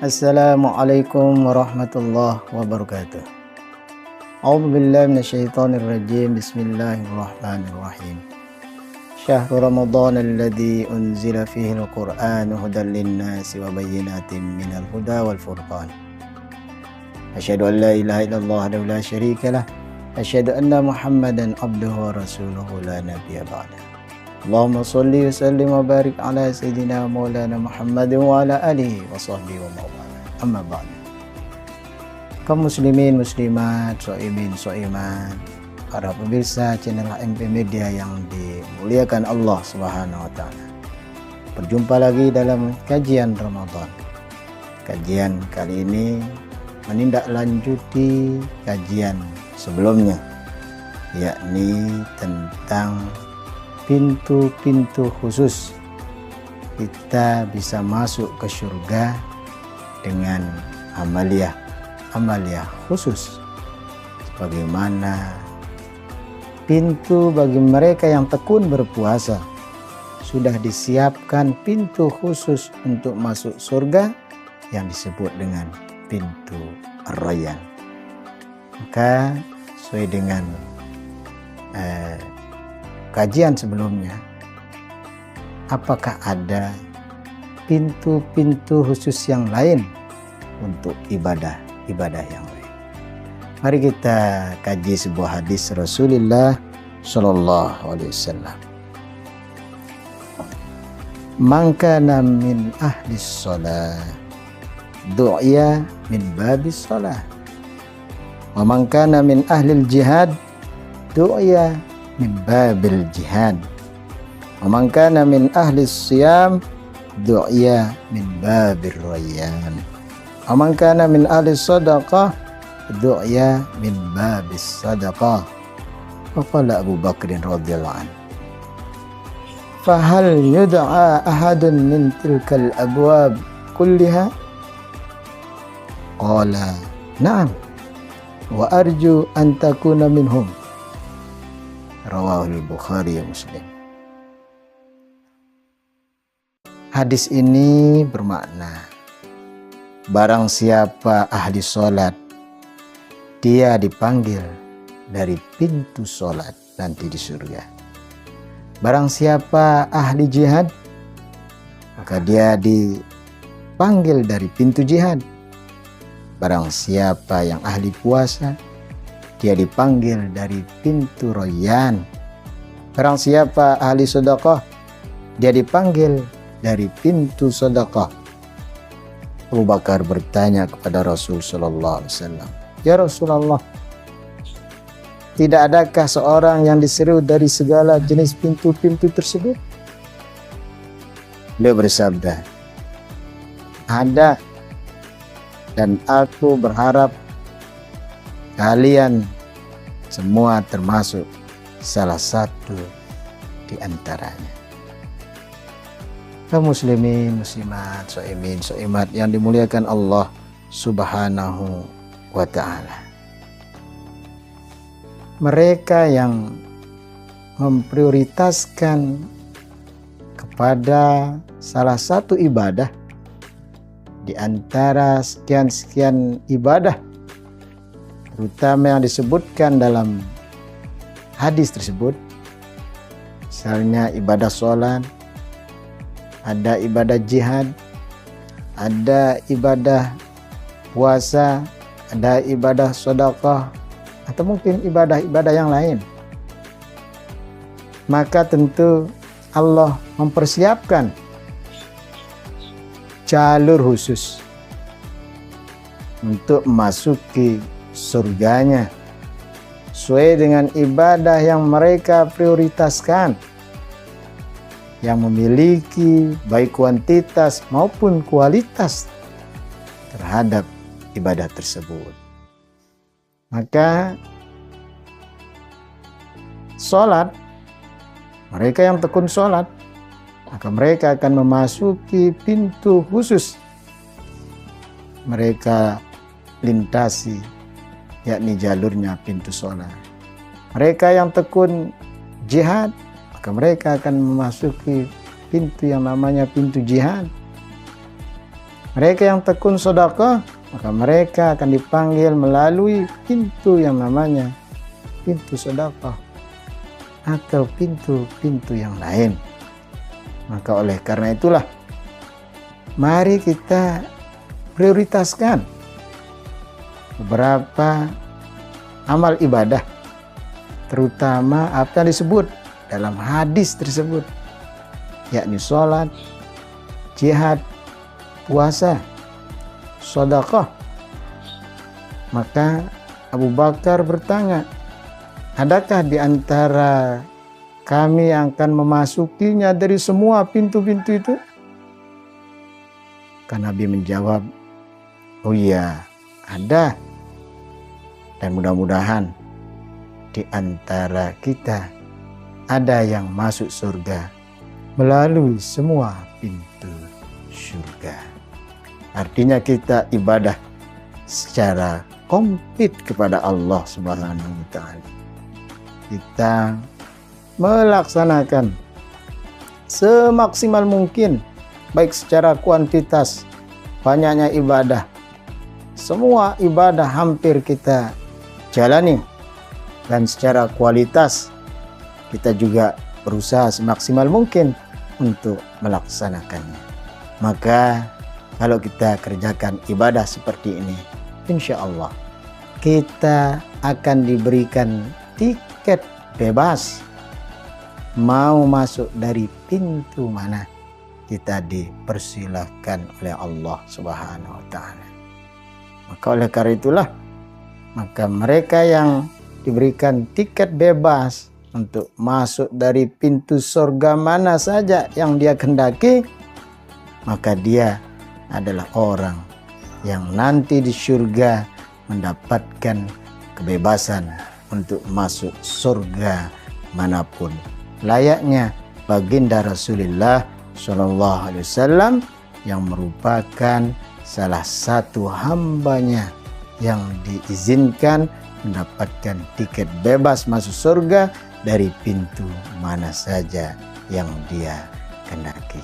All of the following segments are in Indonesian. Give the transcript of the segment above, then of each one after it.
Assalamualaikum warahmatullahi wabarakatuh. A'udzu billahi minasyaitonir rajim. Bismillahirrahmanirrahim. Syahrul Ramadan alladzi unzila fihi al-Qur'anu hudan lin-nasi wa bayyinatin minal huda wal furqan. Asyhadu an la ilaha illallah wahdahu la syarika lah. Asyhadu anna Muhammadan abduhu wa rasuluhu la nabiyya ba'dah. Allahumma sholli wa sallim wa barik ala sayyidina maulana Muhammadin wa ala alihi wa sahbihi wa maulana. Amma ba'd. Kaum muslimin, muslimat, shaimin, shaimat, para pemirsa channel HMP Media yang dimuliakan Allah Subhanahu wa taala. Berjumpa lagi dalam kajian Ramadan. Kajian kali ini menindaklanjuti kajian sebelumnya, yakni tentang pintu-pintu khusus kita bisa masuk ke surga dengan amaliyah khusus. Sebagaimana pintu bagi mereka yang tekun berpuasa, sudah disiapkan pintu khusus untuk masuk surga yang disebut dengan pintu Ar-Rayyan. Maka sesuai dengan kajian sebelumnya, apakah ada pintu-pintu khusus yang lain untuk ibadah yang lain? Mari kita kaji sebuah hadis Rasulullah Shallallahu Alaihi Wasallam. Man kana min ahli shalah du'ya min babis shalah, wa man kana min ahli jihad du'ya min babil jihad, wa man kana min ahli siyam du'ya min babir rayyan, wa man kana min ahli sadaqah du'ya min babis sadaqah. Faqala Abu Bakr radhiyallahu anhu, fahal yud'a ahadun min tilkal abwab kulliha? Qala na'am wa arju an takuna minhum. Rawahul Bukhari wa Muslim. Hadis ini bermakna, barang siapa ahli sholat, dia dipanggil dari pintu sholat nanti di surga. Barang siapa ahli jihad, maka dia dipanggil dari pintu jihad. Barang siapa yang ahli puasa, dia dipanggil dari pintu Rayyan. Barang siapa ahli sedekah, dia dipanggil dari pintu sedekah. Abu Bakar bertanya kepada Rasul sallallahu alaihi wasallam, "Ya Rasulullah, tidak adakah seorang yang diseru dari segala jenis pintu-pintu tersebut?" Beliau bersabda, "Ada, dan aku berharap kalian semua termasuk salah satu di antaranya." Kaum muslimin, muslimat, shaimin, shaimat yang dimuliakan Allah Subhanahu wa ta'ala. Mereka yang memprioritaskan kepada salah satu ibadah di antara sekian-sekian ibadah, terutama yang disebutkan dalam hadis tersebut, misalnya ibadah sholat, ada ibadah jihad, ada ibadah puasa, ada ibadah sedekah, atau mungkin ibadah-ibadah yang lain, maka tentu Allah mempersiapkan jalur khusus untuk memasuki surganya sesuai dengan ibadah yang mereka prioritaskan, yang memiliki baik kuantitas maupun kualitas terhadap ibadah tersebut. Maka sholat, mereka yang tekun sholat, maka mereka akan memasuki pintu khusus. Mereka lintasi, yakni jalurnya pintu sholat. Mereka yang tekun jihad, maka mereka akan memasuki pintu yang namanya pintu jihad. Mereka yang tekun sedekah, maka mereka akan dipanggil melalui pintu yang namanya pintu sedekah atau pintu-pintu yang lain. Maka oleh karena itulah, mari kita prioritaskan beberapa amal ibadah, terutama apa yang disebut dalam hadis tersebut, yakni sholat, jihad, puasa, sedekah. Maka Abu Bakar bertanya, adakah di antara kami yang akan memasukinya dari semua pintu-pintu itu? Kan Nabi menjawab, oh iya, ada. Dan mudah-mudahan di antara kita ada yang masuk surga melalui semua pintu surga. Artinya kita ibadah secara komplit kepada Allah Subhanahu wa Ta'ala. Kita melaksanakan semaksimal mungkin, baik secara kuantitas, banyaknya ibadah. Semua ibadah hampir kita jalani, dan secara kualitas kita juga berusaha semaksimal mungkin untuk melaksanakannya. Maka kalau kita kerjakan ibadah seperti ini, insya Allah kita akan diberikan tiket bebas. Mau masuk dari pintu mana, kita dipersilahkan oleh Allah Subhanahu wa Ta'ala. Maka oleh karena itulah, maka mereka yang diberikan tiket bebas untuk masuk dari pintu surga mana saja yang dia kehendaki, maka dia adalah orang yang nanti di surga mendapatkan kebebasan untuk masuk surga manapun. Layaknya baginda Rasulullah Shallallahu Alaihi Wasallam yang merupakan salah satu hambanya yang diizinkan mendapatkan tiket bebas masuk surga dari pintu mana saja yang dia kehendaki.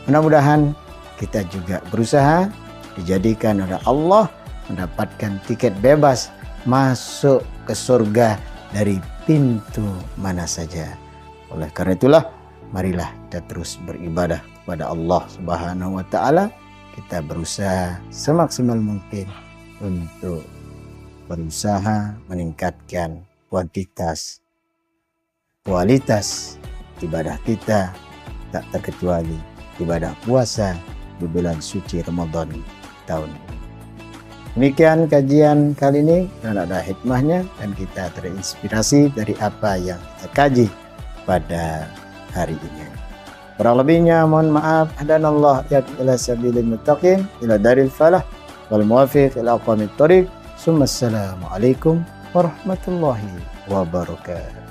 Mudah-mudahan kita juga berusaha dijadikan oleh Allah mendapatkan tiket bebas masuk ke surga dari pintu mana saja. Oleh karena itulah, marilah kita terus beribadah kepada Allah Subhanahu wa Ta'ala. Kita berusaha semaksimal mungkin untuk berusaha meningkatkan kuantitas, kualitas ibadah kita, tak terkecuali ibadah puasa di bulan suci Ramadan tahun ini. Demikian kajian kali ini, dan ada hikmahnya, dan kita terinspirasi dari apa yang kita kaji pada hari ini. Kurang lebihnya mohon maaf, hadanallah ila sabilil muttaqin ila daril falah wal muwafiq ila aqwamit thoriq. Assalamualaikum warahmatullahi wabarakatuh.